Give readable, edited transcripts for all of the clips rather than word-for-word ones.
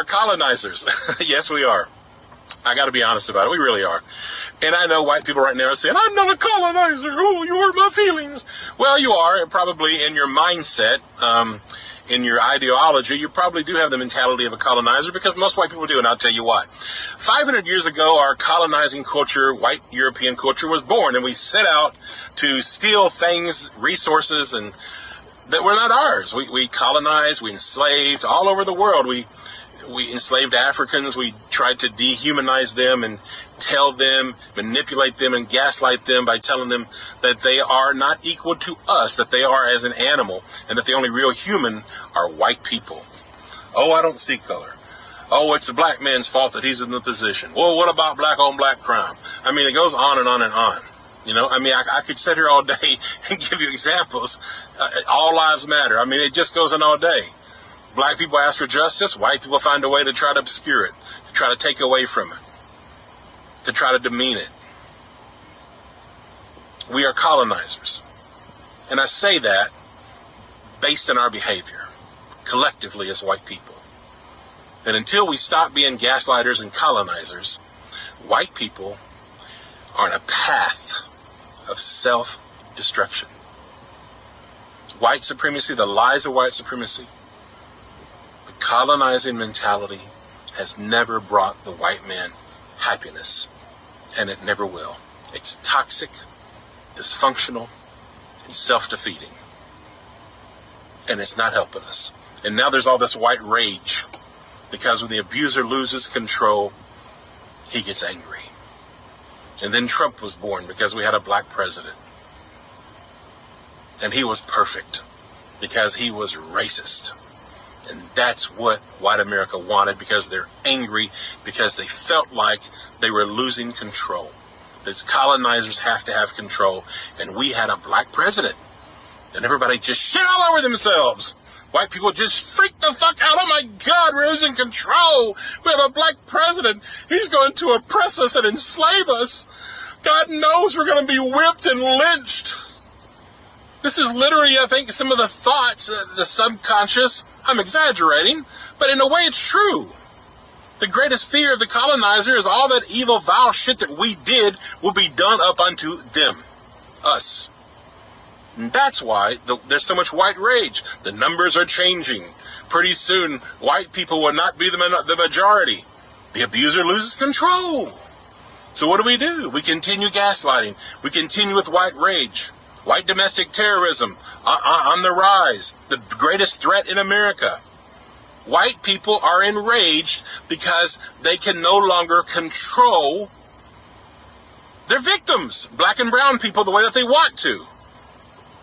are colonizers. Yes, we are. I got to be honest about it. We really are. And I know white people right now are saying, I'm not a colonizer. Oh, you hurt my feelings. Well, you are. Probably in your mindset, in your ideology, you probably do have the mentality of a colonizer, because most white people do, and I'll tell you why. 500 years ago, our colonizing culture, white European culture, was born, and we set out to steal things, resources, and that were not ours. We colonized, we enslaved all over the world. We enslaved Africans. We tried to dehumanize them and tell them, manipulate them, and gaslight them by telling them that they are not equal to us, that they are as an animal, and that the only real human are white people. Oh, I don't see color. Oh, it's a black man's fault that he's in the position. Well, what about black on black crime? I mean, it goes on and on and on. You know, I mean, I could sit here all day and give you examples. All lives matter. I mean, it just goes on all day. Black people ask for justice. White people find a way to try to obscure it, to try to take away from it, to try to demean it. We are colonizers. And I say that based on our behavior, collectively as white people. And until we stop being gaslighters and colonizers, white people are on a path of self-destruction. White supremacy, the lies of white supremacy, colonizing mentality has never brought the white man happiness, and it never will. It's toxic, dysfunctional, and self-defeating, and it's not helping us. And now there's all this white rage, because when the abuser loses control, he gets angry. And then Trump was born because we had a black president, and he was perfect because he was racist. And that's what white America wanted, because they're angry, because they felt like they were losing control. As colonizers have to have control, and we had a black president, and everybody just shit all over themselves. White people just freak the fuck out. Oh my God, we're losing control. We have a black president. He's going to oppress us and enslave us. God knows we're going to be whipped and lynched. This is literally, I think, some of the thoughts, the subconscious. I'm exaggerating, but in a way it's true. The greatest fear of the colonizer is all that evil, vile shit that we did will be done up unto them, us. And that's why there's so much white rage. The numbers are changing. Pretty soon, white people will not be the majority. The abuser loses control. So what do? We continue gaslighting. We continue with white rage. White domestic terrorism on the rise, the greatest threat in America. White people are enraged because they can no longer control their victims, black and brown people, the way that they want to.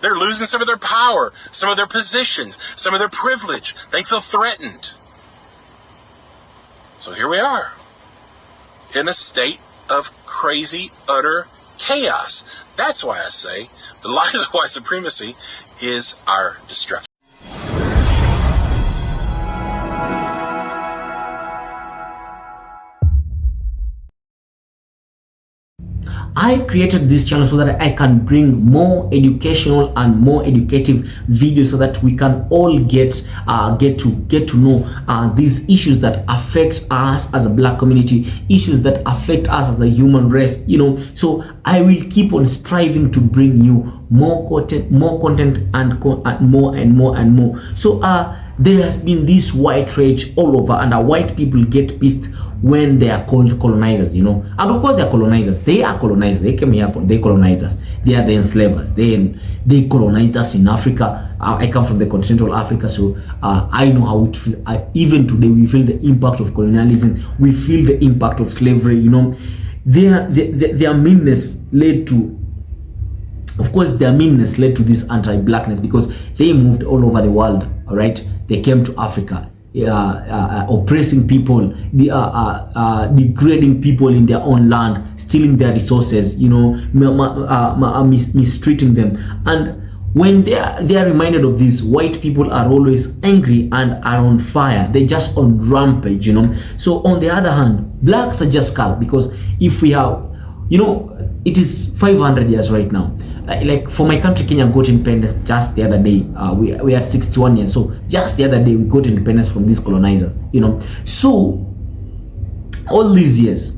They're losing some of their power, some of their positions, some of their privilege. They feel threatened. So here we are, in a state of crazy, utter chaos. That's why I say the lies of white supremacy is our destruction. I created this channel so that I can bring more educational and more educative videos, so that we can all get to know these issues that affect us as a black community, issues that affect us as a human race, you know. So I will keep on striving to bring you more content and more. So there has been this white rage all over, and white people get pissed when they are called colonizers, you know. And of course they are colonizers. They are colonizers. They came here, they colonized us. They are the enslavers. They colonized us in Africa. I come from the continental Africa, so I know how it feels. Even today we feel the impact of colonialism. We feel the impact of slavery, you know. Their meanness led to, of course, their meanness led to this anti-blackness, because they moved all over the world, all right? They came to Africa, oppressing people, degrading people in their own land, stealing their resources, you know, mistreating them. And when they are reminded of this, white people are always angry and are on fire. They're just on rampage, you know. So on the other hand, blacks are just calm, because if we have, you know, it is 500 years right now. like for my country, Kenya got independence just the other day. We are 61 years, so just the other day we got independence from this colonizer, you know. So all these years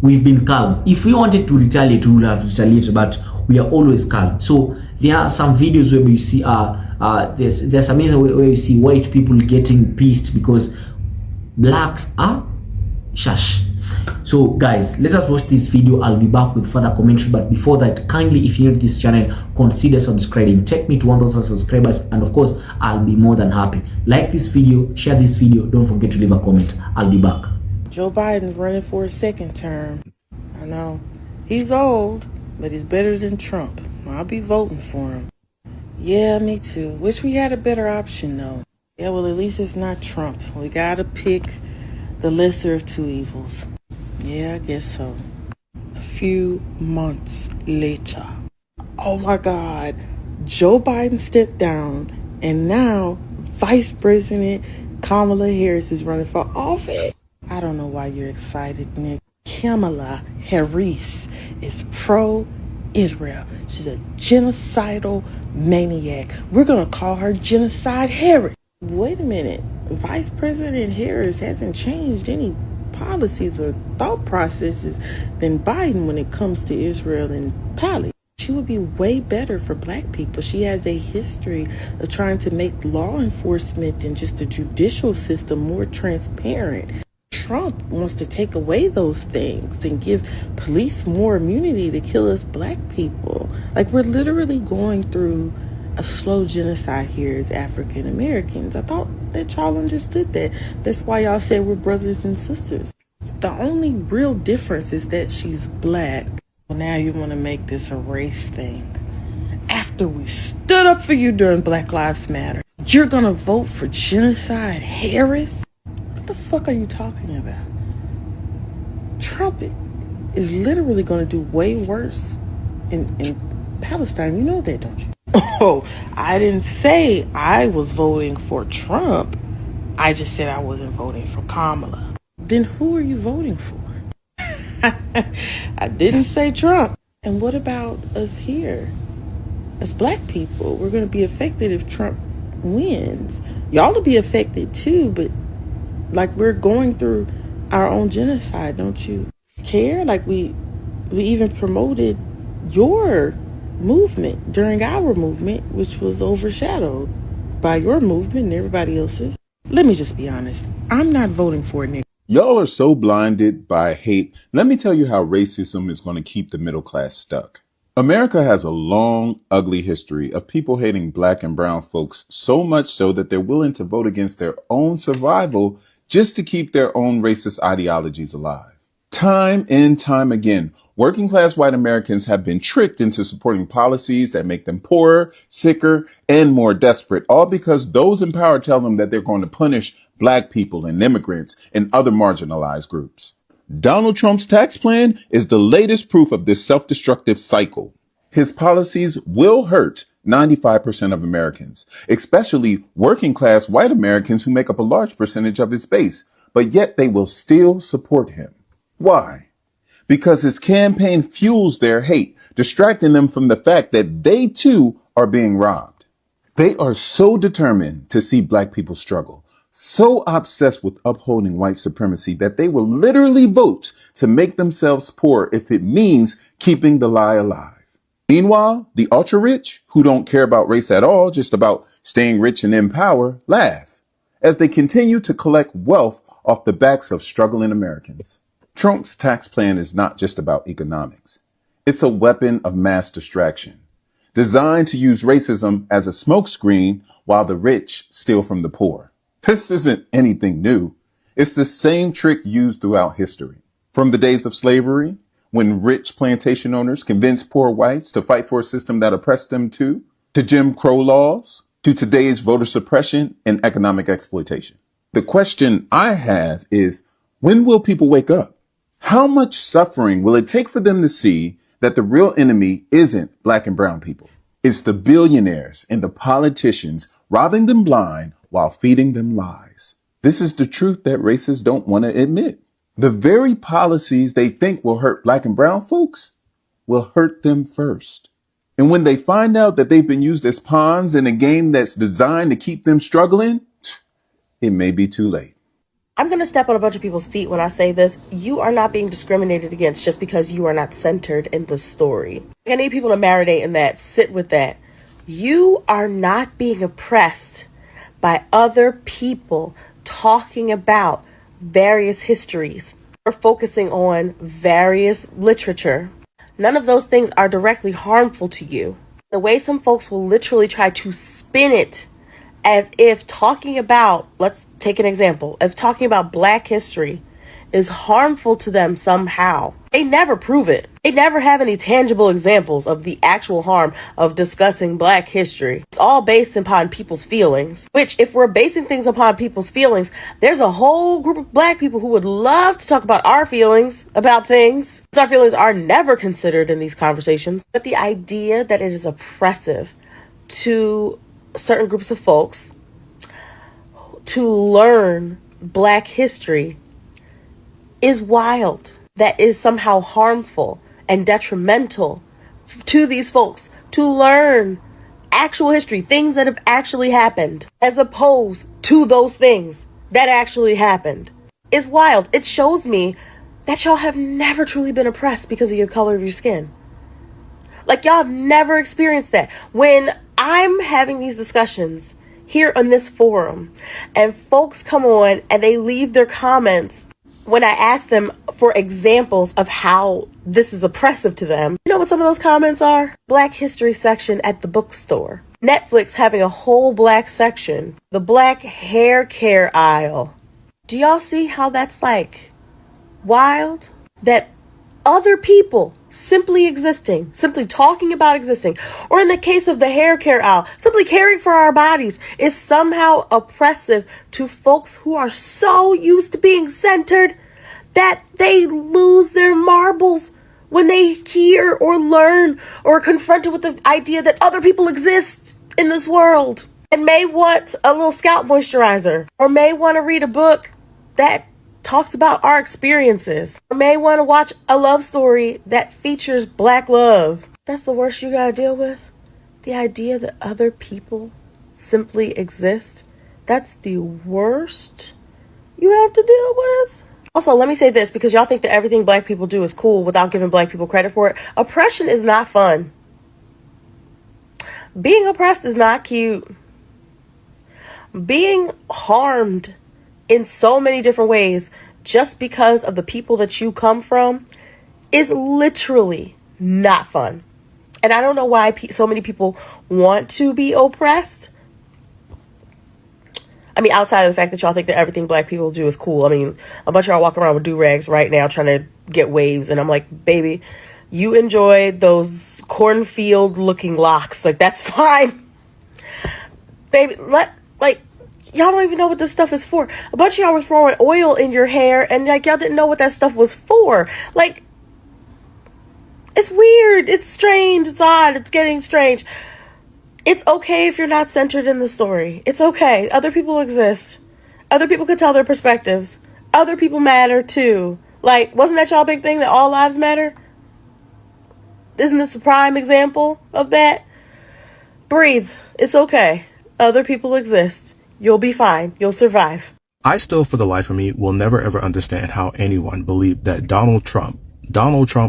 we've been calm. If we wanted to retaliate, we would have retaliated, but we are always calm. So there are some videos where we see there's some reason where you see white people getting pissed because blacks are shush. So guys, let us watch this video. I'll be back with further commentary, but before that, kindly, if you're new to this channel, consider subscribing. Take me to 1,000 subscribers, and of course I'll be more than happy. Like this video, share this video, don't forget to leave a comment. I'll be back. Joe Biden's running for a second term. I know he's old, but he's better than Trump. I'll be voting for him. Yeah, me too. Wish we had a better option though. Yeah, well, at least it's not Trump. We gotta pick the lesser of two evils. Yeah, I guess so. A few months later. Oh my God. Joe Biden stepped down, and now Vice President Kamala Harris is running for office. I don't know why you're excited, Nick. Kamala Harris is pro-Israel. She's a genocidal maniac. We're going to call her Genocide Harris. Wait a minute. Vice President Harris hasn't changed any policies or thought processes than Biden when it comes to Israel and Palestine. She would be way better for black people. She has a history of trying to make law enforcement and just the judicial system more transparent. Trump wants to take away those things and give police more immunity to kill us black people. Like, we're literally going through a slow genocide here as African Americans. I thought that y'all understood that. That's why y'all said we're brothers and sisters. The only real difference is that she's black. Well, now you want to make this a race thing. After we stood up for you during Black Lives Matter, you're going to vote for Genocide Harris? What the fuck are you talking about? Trump is literally going to do way worse in Palestine. You know that, don't you? Oh, I didn't say I was voting for Trump. I just said I wasn't voting for Kamala. Then who are you voting for? I didn't say Trump. And what about us here? As black people, we're going to be affected if Trump wins. Y'all will be affected too, but like, we're going through our own genocide. Don't you care? Like, we even promoted your movement during our movement, which was overshadowed by your movement and everybody else's. Let me just be honest. I'm not voting for it, Nick. Y'all are so blinded by hate. Let me tell you how racism is going to keep the middle class stuck. America has a long, ugly history of people hating black and brown folks, so much so that they're willing to vote against their own survival just to keep their own racist ideologies alive. Time and time again, working class white Americans have been tricked into supporting policies that make them poorer, sicker, and more desperate, all because those in power tell them that they're going to punish black people and immigrants and other marginalized groups. Donald Trump's tax plan is the latest proof of this self-destructive cycle. His policies will hurt 95% of Americans, especially working class white Americans who make up a large percentage of his base, but yet they will still support him. Why? Because his campaign fuels their hate, distracting them from the fact that they too are being robbed. They are so determined to see black people struggle, so obsessed with upholding white supremacy that they will literally vote to make themselves poor if it means keeping the lie alive. Meanwhile, the ultra-rich, who don't care about race at all, just about staying rich and in power, laugh as they continue to collect wealth off the backs of struggling Americans. Trump's tax plan is not just about economics. It's a weapon of mass distraction, designed to use racism as a smokescreen while the rich steal from the poor. This isn't anything new. It's the same trick used throughout history. From the days of slavery, when rich plantation owners convinced poor whites to fight for a system that oppressed them to Jim Crow laws, to today's voter suppression and economic exploitation. The question I have is, when will people wake up? How much suffering will it take for them to see that the real enemy isn't black and brown people? It's the billionaires and the politicians robbing them blind while feeding them lies. This is the truth that racists don't want to admit. The very policies they think will hurt black and brown folks will hurt them first. And when they find out that they've been used as pawns in a game that's designed to keep them struggling, it may be too late. I'm going to step on a bunch of people's feet when I say this. You are not being discriminated against just because you are not centered in the story. I need people to marinate in that, sit with that. You are not being oppressed by other people talking about various histories or focusing on various literature. None of those things are directly harmful to you. The way some folks will literally try to spin it as if talking about, let's take an example, if talking about Black history is harmful to them somehow. They never prove it. They never have any tangible examples of the actual harm of discussing Black history. It's all based upon people's feelings, which if we're basing things upon people's feelings, there's a whole group of Black people who would love to talk about our feelings about things. Our feelings are never considered in these conversations, but the idea that it is oppressive to certain groups of folks to learn Black history is wild. That is somehow harmful and detrimental to these folks to learn actual history, things that have actually happened, as opposed to those things that actually happened, is wild. It shows me that y'all have never truly been oppressed because of your color of your skin. Like, y'all have never experienced that. When I'm having these discussions here on this forum and folks come on and they leave their comments when I ask them for examples of how this is oppressive to them, you know what some of those comments are? Black history section at the bookstore. Netflix having a whole Black section. The Black hair care aisle. Do y'all see how that's like wild? That other people simply existing, simply talking about existing, or in the case of the hair care aisle, simply caring for our bodies is somehow oppressive to folks who are so used to being centered that they lose their marbles when they hear or learn or are confronted with the idea that other people exist in this world and may want a little scalp moisturizer or may want to read a book that talks about our experiences, or may want to watch a love story that features Black love. That's the worst you gotta deal with? The idea that other people simply exist? That's the worst you have to deal with? Also, let me say this, because y'all think that everything Black people do is cool without giving Black people credit for it. Oppression is not fun. Being oppressed is not cute. Being harmed in so many different ways just because of the people that you come from is literally not fun. And I don't know why so many people want to be oppressed. I mean, outside of the fact that y'all think that everything Black people do is cool. I mean, a bunch of y'all walking around with do-rags right now trying to get waves. And I'm like, baby, you enjoy those cornfield looking locks. Like, that's fine. Baby, y'all don't even know what this stuff is for. A bunch of y'all were throwing oil in your hair and like y'all didn't know what that stuff was for. Like, it's weird. It's strange. It's odd. It's getting strange. It's okay if you're not centered in the story. It's okay. Other people exist. Other people could tell their perspectives. Other people matter too. Like, wasn't that y'all big thing that all lives matter? Isn't this a prime example of that? Breathe. It's okay. Other people exist. You'll be fine. You'll survive. I still, for the life of me, will never ever understand how anyone believed that Donald Trump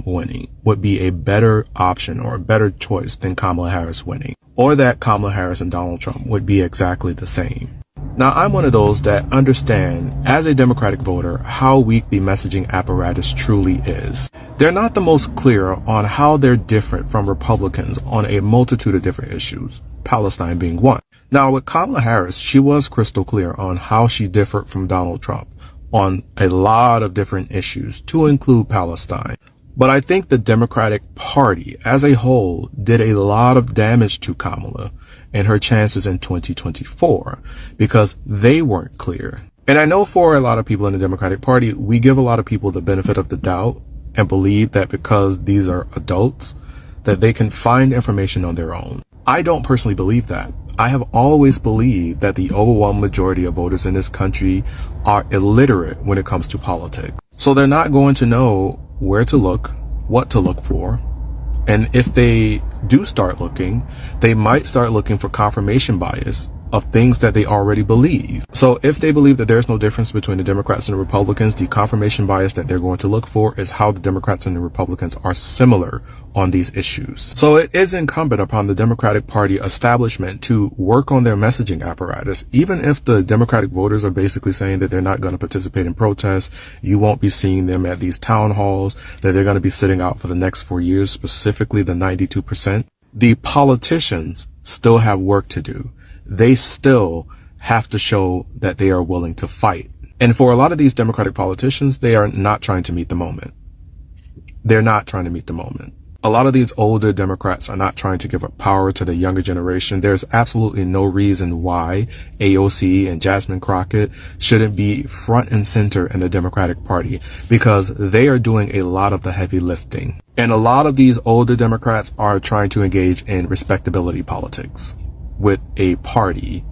winning would be a better option or a better choice than Kamala Harris winning, or that Kamala Harris and Donald Trump would be exactly the same. Now, I'm one of those that understand, as a Democratic voter, how weak the messaging apparatus truly is. They're not the most clear on how they're different from Republicans on a multitude of different issues, Palestine being one. Now, with Kamala Harris, she was crystal clear on how she differed from Donald Trump on a lot of different issues, to include Palestine. But I think the Democratic Party as a whole did a lot of damage to Kamala and her chances in 2024 because they weren't clear. And I know for a lot of people in the Democratic Party, we give a lot of people the benefit of the doubt and believe that because these are adults, that they can find information on their own. I don't personally believe that. I have always believed that the overwhelming majority of voters in this country are illiterate when it comes to politics. So they're not going to know where to look, what to look for. And if they do start looking, they might start looking for confirmation bias of things that they already believe. So if they believe that there's no difference between the Democrats and the Republicans, the confirmation bias that they're going to look for is how the Democrats and the Republicans are similar on these issues. So it is incumbent upon the Democratic Party establishment to work on their messaging apparatus. Even if the Democratic voters are basically saying that they're not going to participate in protests, you won't be seeing them at these town halls, that they're going to be sitting out for the next 4 years, specifically the 92%. The politicians still have work to do. They still have to show that they are willing to fight. And for a lot of these Democratic politicians, they are not trying to meet the moment. They're not trying to meet the moment. A lot of these older Democrats are not trying to give up power to the younger generation. There's absolutely no reason why AOC and Jasmine Crockett shouldn't be front and center in the Democratic Party, because they are doing a lot of the heavy lifting. And a lot of these older Democrats are trying to engage in respectability politics with a party,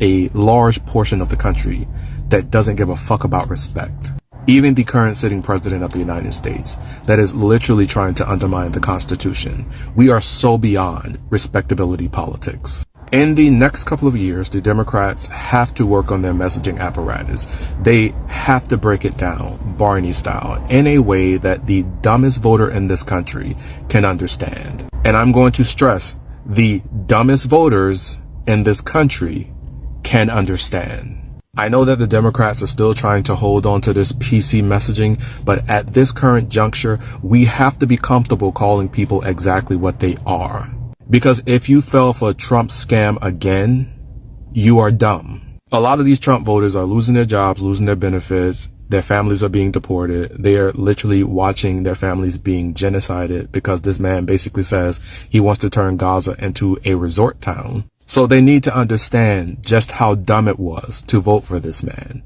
a large portion of the country that doesn't give a fuck about respect. Even the current sitting president of the United States that is literally trying to undermine the Constitution. We are so beyond respectability politics. In the next couple of years, the Democrats have to work on their messaging apparatus. They have to break it down, Barney style, in a way that the dumbest voter in this country can understand. And I'm going to stress, the dumbest voters in this country can understand. I know that the Democrats are still trying to hold on to this PC messaging, but at this current juncture, we have to be comfortable calling people exactly what they are. Because if you fell for a Trump scam again, you are dumb. A lot of these Trump voters are losing their jobs, losing their benefits. Their families are being deported. They are literally watching their families being genocided because this man basically says he wants to turn Gaza into a resort town. So they need to understand just how dumb it was to vote for this man.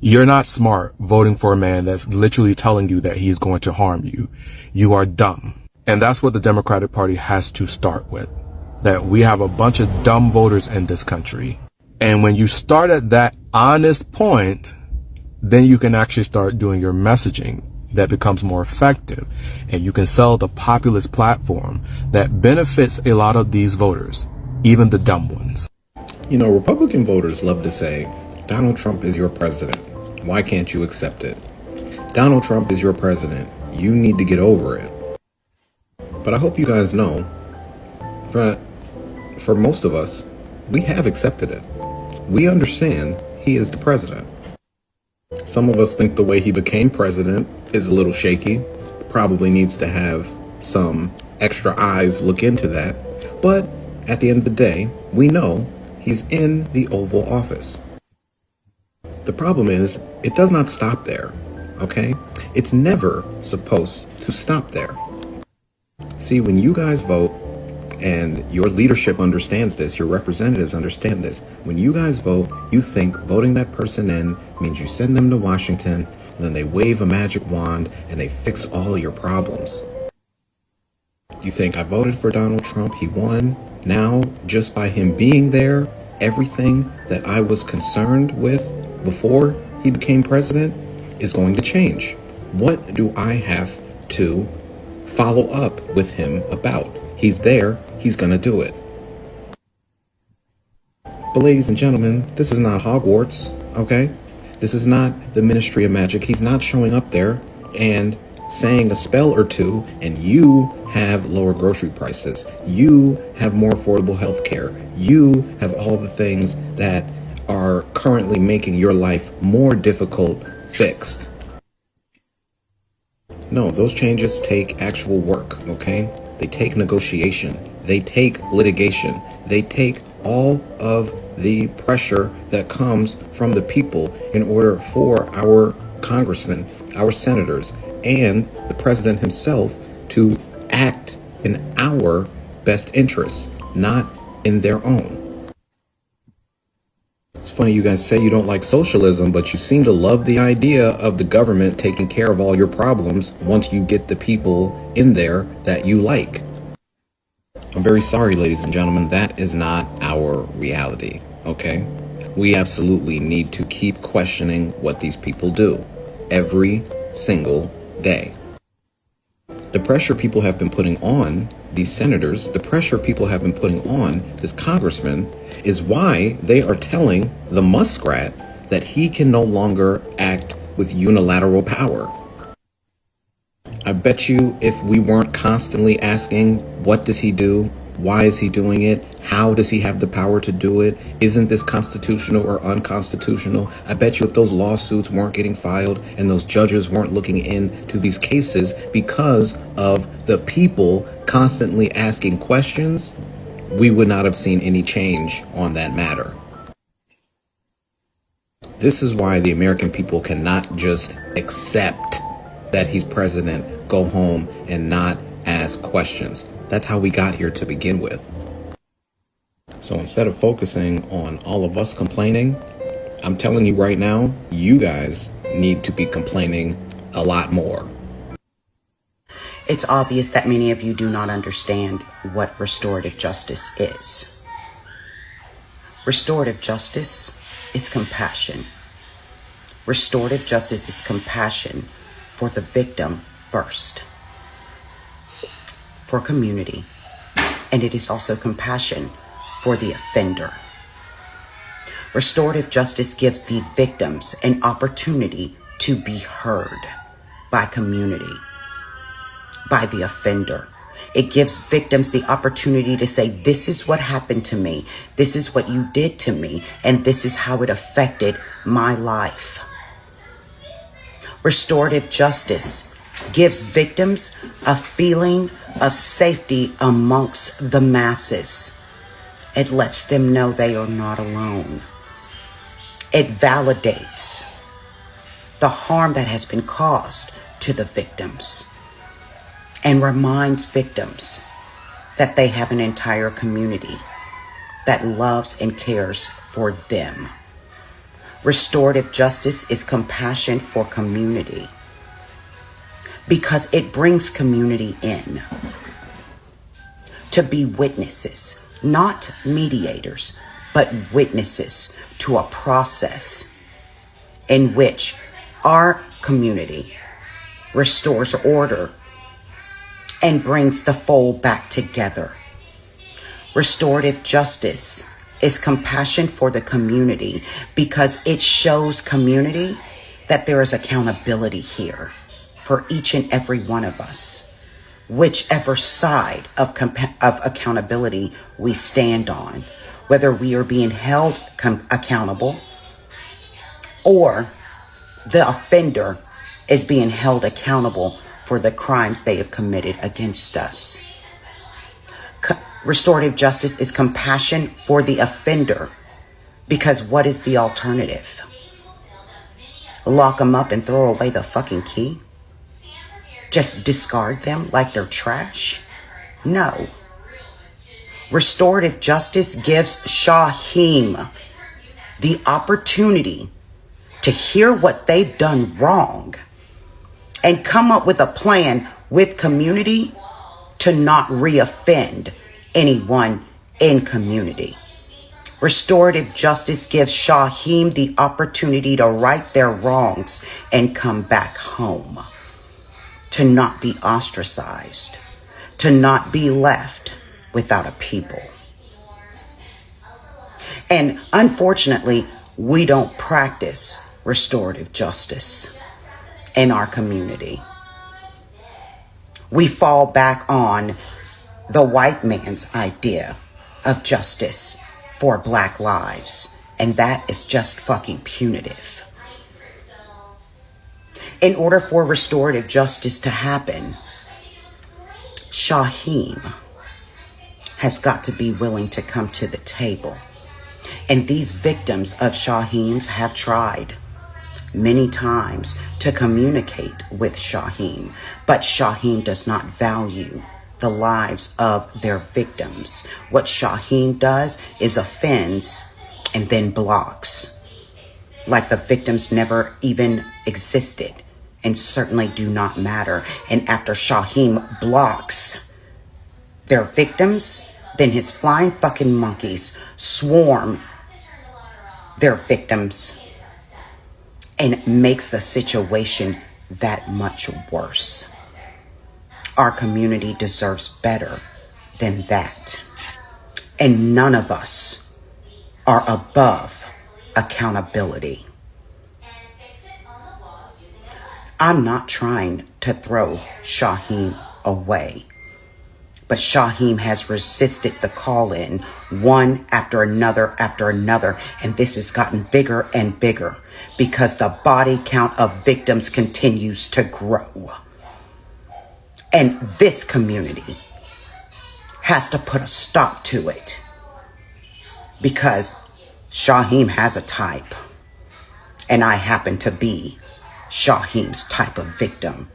You're not smart voting for a man that's literally telling you that he's going to harm you. You are dumb. And that's what the Democratic Party has to start with. That we have a bunch of dumb voters in this country. And when you start at that honest point, then you can actually start doing your messaging that becomes more effective. And you can sell the populist platform that benefits a lot of these voters, even the dumb ones. You know, Republican voters love to say, Donald Trump is your president. Why can't you accept it? Donald Trump is your president. You need to get over it. But I hope you guys know, for most of us, we have accepted it. We understand he is the president. Some of us think the way he became president is a little shaky. Probably needs to have some extra eyes look into that. But at the end of the day, we know he's in the Oval Office. The problem is, it does not stop there, okay? It's never supposed to stop there. See, when you guys vote, and your leadership understands this, your representatives understand this, when you guys vote, you think voting that person in means you send them to Washington, and then they wave a magic wand, and they fix all of your problems. You think, I voted for Donald Trump, he won. Now, just by him being there, everything that I was concerned with before he became president is going to change. What do I have to follow up with him about? He's there, he's gonna do it. But ladies and gentlemen, this is not Hogwarts, okay? This is not the Ministry of Magic. He's not showing up there and saying a spell or two, and you have lower grocery prices. You have more affordable health care. You have all the things that are currently making your life more difficult fixed. No, those changes take actual work, okay? They take negotiation. They take litigation. They take all of the pressure that comes from the people in order for our congressmen, our senators, and the president himself to act in our best interests, not in their own. It's funny you guys say you don't like socialism, but you seem to love the idea of the government taking care of all your problems once you get the people in there that you like. I'm very sorry, ladies and gentlemen, that is not our reality, okay? We absolutely need to keep questioning what these people do every single day. The pressure people have been putting on these senators, the pressure people have been putting on this congressman is why they are telling the muskrat that he can no longer act with unilateral power. I bet you if we weren't constantly asking, what does he do? Why is he doing it? How does he have the power to do it? Isn't this constitutional or unconstitutional? I bet you if those lawsuits weren't getting filed and those judges weren't looking into these cases because of the people constantly asking questions, we would not have seen any change on that matter. This is why the American people cannot just accept that he's president, go home, and not ask questions. That's how we got here to begin with. So instead of focusing on all of us complaining, I'm telling you right now, you guys need to be complaining a lot more. It's obvious that many of you do not understand what restorative justice is. Restorative justice is compassion. Restorative justice is compassion for the victim first, for community, and it is also compassion for the offender. Restorative justice gives the victims an opportunity to be heard by community, by the offender. It gives victims the opportunity to say, this is what happened to me, this is what you did to me, and this is how it affected my life. Restorative justice gives victims a feeling of safety amongst the masses. It lets them know they are not alone. It validates the harm that has been caused to the victims and reminds victims that they have an entire community that loves and cares for them. Restorative justice is compassion for community because it brings community in to be witnesses, not mediators, but witnesses to a process in which our community restores order and brings the fold back together. Restorative justice is compassion for the community because it shows community that there is accountability here for each and every one of us, whichever side of accountability we stand on, whether we are being held accountable or the offender is being held accountable for the crimes they have committed against us. Restorative justice is compassion for the offender because what is the alternative? Lock them up and throw away the fucking key? Just discard them like they're trash? No. Restorative justice gives Shaheem the opportunity to hear what they've done wrong and come up with a plan with community to not reoffend anyone in community. Restorative justice gives Shaheem the opportunity to right their wrongs and come back home, to not be ostracized, to not be left without a people. And unfortunately, we don't practice restorative justice in our community. We fall back on the white man's idea of justice for black lives, and that is just fucking punitive. In order for restorative justice to happen, Shaheem has got to be willing to come to the table. And these victims of Shaheem's have tried many times to communicate with Shaheem, but Shaheem does not value the lives of their victims. What Shaheem does is offends and then blocks, like the victims never even existed and certainly do not matter. And after Shaheem blocks their victims, then his flying fucking monkeys swarm their victims and makes the situation that much worse. Our community deserves better than that. And none of us are above accountability. I'm not trying to throw Shaheem away, but Shaheem has resisted the call-in one after another, and this has gotten bigger and bigger because the body count of victims continues to grow. And this community has to put a stop to it because Shaheem has a type, and I happen to be Shaheem's type of victim.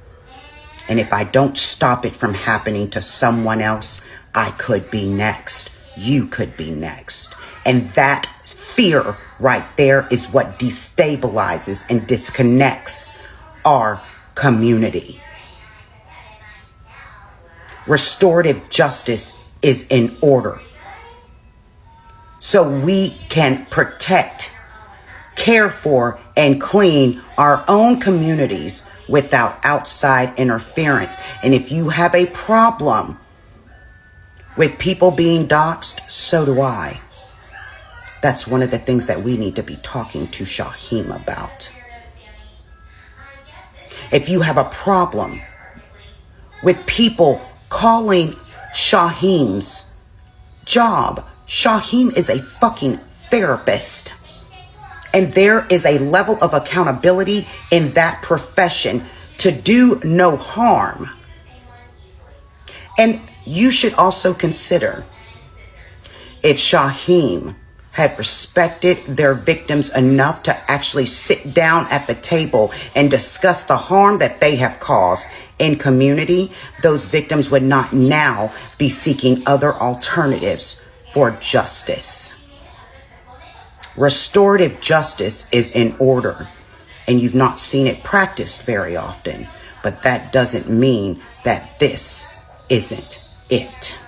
And if I don't stop it from happening to someone else, I could be next. You could be next. And that fear right there is what destabilizes and disconnects our community. Restorative justice is in order, so we can protect, care for, and clean our own communities without outside interference. And if you have a problem with people being doxxed, so do I. That's one of the things that we need to be talking to Shaheem about. If you have a problem with people calling Shaheem's job, Shaheem is a fucking therapist. And there is a level of accountability in that profession to do no harm. And you should also consider if Shaheem had respected their victims enough to actually sit down at the table and discuss the harm that they have caused in community, those victims would not now be seeking other alternatives for justice. Restorative justice is in order, and you've not seen it practiced very often, but that doesn't mean that this isn't it.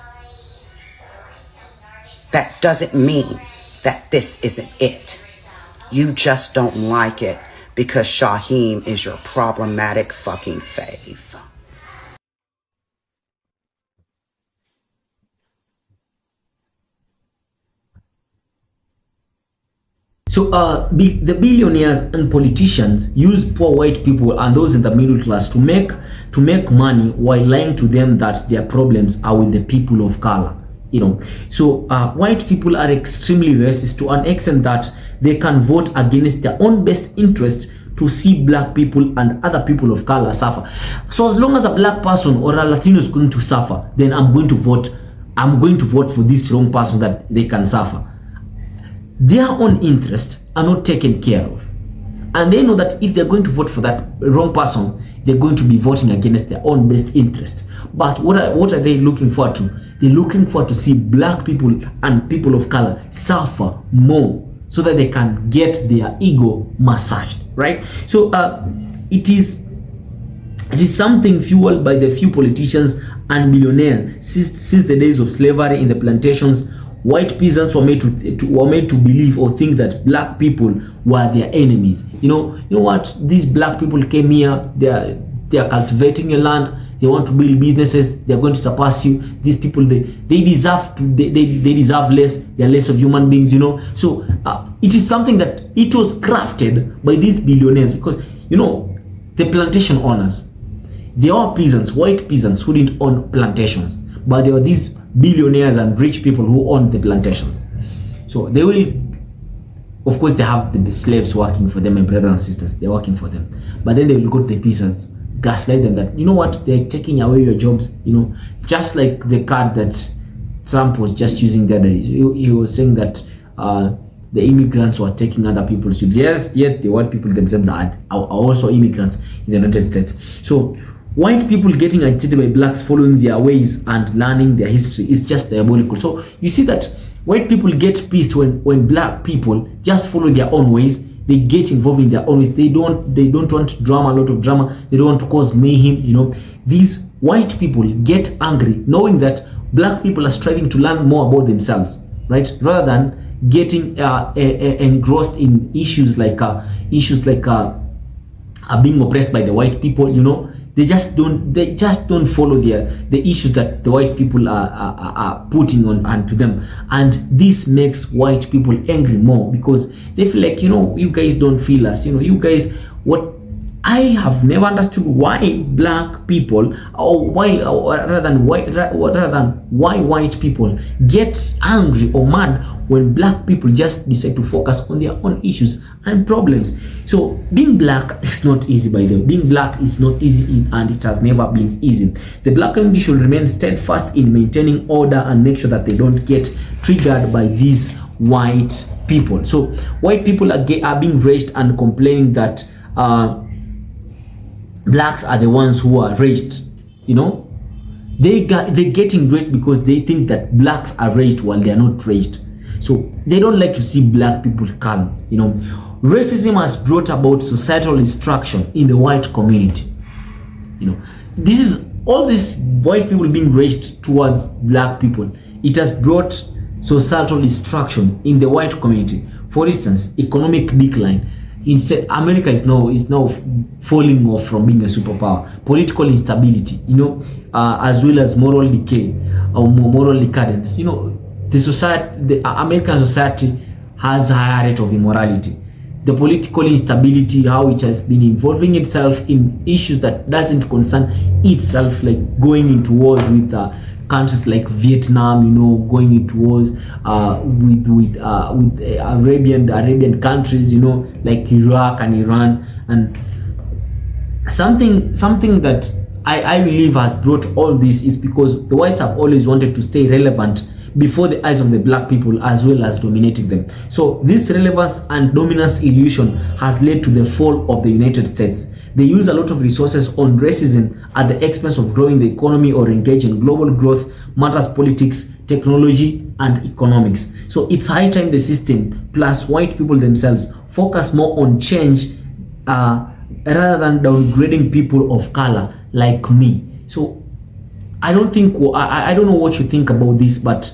That doesn't mean that this isn't it. You just don't like it because Shaheem is your problematic fucking fave. So the billionaires and politicians use poor white people and those in the middle class to make money while lying to them that their problems are with the people of color. You know, so white people are extremely racist to an extent that they can vote against their own best interest to see black people and other people of color suffer. So as long as a black person or a Latino is going to suffer, then I'm going to vote for this wrong person that they can suffer. Their own interests are not taken care of, and they know that if they're going to vote for that wrong person, they're going to be voting against their own best interests. But what are they looking forward to? They're looking forward to see black people and people of color suffer more so that they can get their ego massaged, right? So it is something fueled by the few politicians and billionaires since the days of slavery in the plantations. White peasants were made to believe or think that black people were their enemies. You know what? These black people came here. They are cultivating your land. They want to build businesses. They are going to surpass you. These people, they deserve less. They are less of human beings. You know. So it is something that it was crafted by these billionaires because the plantation owners, they are peasants, white peasants who didn't own plantations, but there were these billionaires and rich people who own the plantations. So they will, of course, they have the slaves working for them, my brothers and sisters, they're working for them. But then they will go to the peasants, gaslight them that, you know what, they're taking away your jobs, just like the card that Trump was just using the other day. He was saying that the immigrants were taking other people's jobs. Yes, yet the white people themselves are also immigrants in the United States. So white people getting agitated by blacks following their ways and learning their history is just diabolical. So you see that white people get pissed when black people just follow their own ways. They get involved in their own ways. They don't want drama, a lot of drama. They don't want to cause mayhem. These white people get angry knowing that black people are striving to learn more about themselves, right? Rather than getting engrossed in issues like are being oppressed by the white people, you know, they just don't follow the issues that the white people are putting onto them, and this makes white people angry more because they feel like, you know, you guys don't feel us, you know, you guys, what I have never understood why black people, or rather than why white people get angry or mad when black people just decide to focus on their own issues and problems. So being black is not easy, by the way. Being black is not easy, and it has never been easy. The black community should remain steadfast in maintaining order and make sure that they don't get triggered by these white people. So white people are being raised and complaining that blacks are the ones who are raised, you know. They're getting raised because they think that blacks are raised while they are not raised. So they don't like to see black people calm, you know. Racism has brought about societal destruction in the white community. You know, this is all this white people being raised towards black people. It has brought societal destruction in the white community. For instance, economic decline. Instead, America is now falling off from being a superpower. Political instability, you know, as well as moral decay or moral decadence. You know, the American society has a higher rate of immorality. The political instability, how it has been involving itself in issues that doesn't concern itself, like going into wars with countries like Vietnam, you know, going into wars with Arabian countries, you know, like Iraq and Iran, and something that I believe has brought all this is because the whites have always wanted to stay relevant before the eyes of the black people, as well as dominating them. So this relevance and dominance illusion has led to the fall of the United States. They use a lot of resources on racism at the expense of growing the economy or engage in global growth, matters politics, technology, and economics. So it's high time the system plus white people themselves focus more on change rather than downgrading people of color like me. So I don't know what you think about this, but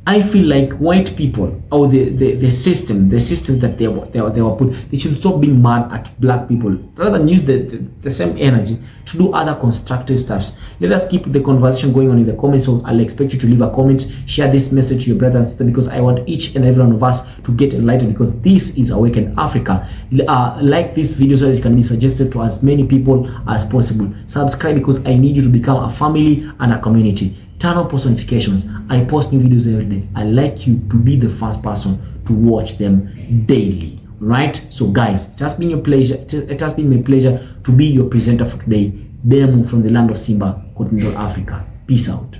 I feel like white people, or the system that they were put, they should stop being mad at black people rather than use the same energy to do other constructive stuffs. Let us keep the conversation going on in the comments. So I'll expect you to leave a comment, share this message to your brother and sister, because I want each and every one of us to get enlightened, because this is Awaken Africa. Like this video so that it can be suggested to as many people as possible. Subscribe because I need you to become a family and a community. Turn on post notifications. I post new videos every day. I like you to be the first person to watch them daily, right? So guys, it has been my pleasure to be your presenter for today. Bemu from the land of Simba, Continental Africa. Peace out.